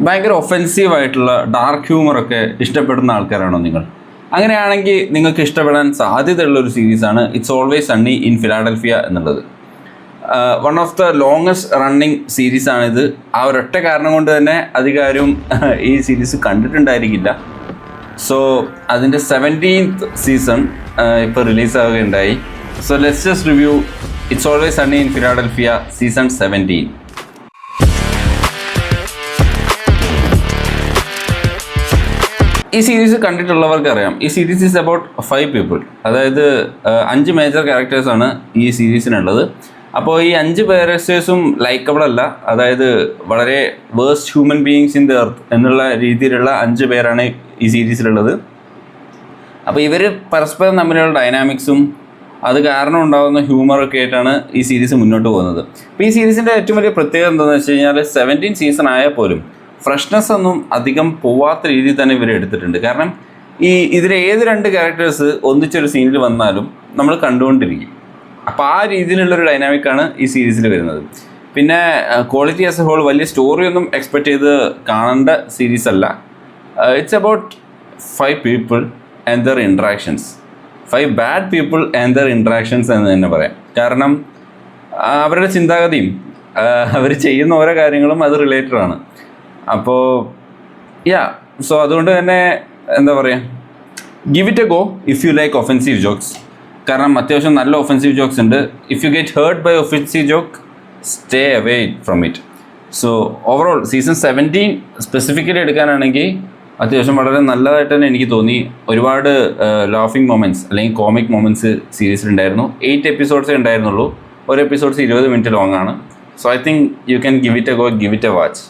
ഭയങ്കര ഒഫെൻസീവായിട്ടുള്ള ഡാർക്ക് ഹ്യൂമറൊക്കെ ഇഷ്ടപ്പെടുന്ന ആൾക്കാരാണോ നിങ്ങൾ? അങ്ങനെയാണെങ്കിൽ നിങ്ങൾക്ക് ഇഷ്ടപ്പെടാൻ സാധ്യതയുള്ളൊരു സീരീസാണ് it's always sunny in Philadelphia എന്നുള്ളത്. One of the longest running സീരീസാണിത്. ആ ഒരൊറ്റ കാരണം കൊണ്ട് തന്നെ അധികാരം ഈ സീരീസ് കണ്ടിട്ടുണ്ടായിരിക്കില്ല. സോ അതിൻ്റെ 17th സീസൺ ഇപ്പോൾ റിലീസാവുകയുണ്ടായി. So let's just review it's always sunny in Philadelphia season 17. ഈ സീരീസ് കണ്ടിട്ടുള്ളവർക്ക് അറിയാം, ഈ സീരീസ് ഈസ് അബൌട്ട് 5 പീപ്പിൾ. അതായത് 5 മേജർ ക്യാരക്ടേഴ്സാണ് ഈ സീരീസിനുള്ളത്. അപ്പോൾ ഈ 5 ക്യാരക്ടേഴ്സും ലൈക്കബിൾ അല്ല, അതായത് വളരെ worst human beings in the earth എന്നുള്ള രീതിയിലുള്ള 5 പേരാണ് ഈ സീരീസിലുള്ളത്. അപ്പോൾ ഇവർ പരസ്പരം തമ്മിലുള്ള ഡൈനാമിക്സും അത് കാരണം ഉണ്ടാകുന്ന ഹ്യൂമറൊക്കെ ആയിട്ടാണ് ഈ സീരീസ് മുന്നോട്ട് പോകുന്നത്. അപ്പോൾ ഈ സീരീസിൻ്റെ ഏറ്റവും വലിയ പ്രത്യേകത എന്താണെന്ന് വെച്ച് കഴിഞ്ഞാൽ 17 സീസൺ ആയാൽ പോലും ഫ്രഷ്നെസ് ഒന്നും അധികം പോവാത്ത രീതിയിൽ തന്നെ ഇവർ എടുത്തിട്ടുണ്ട്. കാരണം ഇതിലെ ഏത് 2 ക്യാരക്ടേഴ്സ് ഒന്നിച്ചൊരു സീനിൽ വന്നാലും നമ്മൾ കണ്ടുകൊണ്ടിരിക്കും. അപ്പോൾ ആ രീതിയിലുള്ളൊരു ഡൈനാമിക്കാണ് ഈ സീരീസിൽ വരുന്നത്. പിന്നെ ക്വാളിറ്റി ആസ് എ ഹോൾ വലിയ സ്റ്റോറിയൊന്നും എക്സ്പെക്റ്റ് ചെയ്ത് കാണേണ്ട സീരീസ് അല്ല. It's about 5 people and there interactions, 5 bad people and there interactions എന്ന് തന്നെ പറയാം. കാരണം അവരുടെ ചിന്താഗതിയും അവർ ചെയ്യുന്ന ഓരോ കാര്യങ്ങളും അത് റിലേറ്റഡ് ആണ്. അപ്പോൾ സോ അതുകൊണ്ട് തന്നെ എന്താ പറയുക, give it a go if you like offensive jokes. കാരണം അത്യാവശ്യം നല്ല ഒഫെൻസീവ് ജോക്സ് ഉണ്ട്. If you get hurt by offensive joke, stay away from it. So overall season 17 specifically എടുക്കാനാണെങ്കിൽ അത്യാവശ്യം വളരെ നല്ലതായിട്ട് തന്നെ എനിക്ക് തോന്നി. ഒരുപാട് ലാഫിംഗ് മൊമെൻറ്റ്സ് അല്ലെങ്കിൽ കോമിക് മൊമെൻറ്റ്സ് സീരീസിലുണ്ടായിരുന്നു. 8 എപ്പിസോഡ്സേ ഉണ്ടായിരുന്നുള്ളൂ. ഒരു എപ്പിസോഡ്സ് 20 മിനിറ്റ് ലോങ് ആണ്. So I think you can give it a go, give it A watch.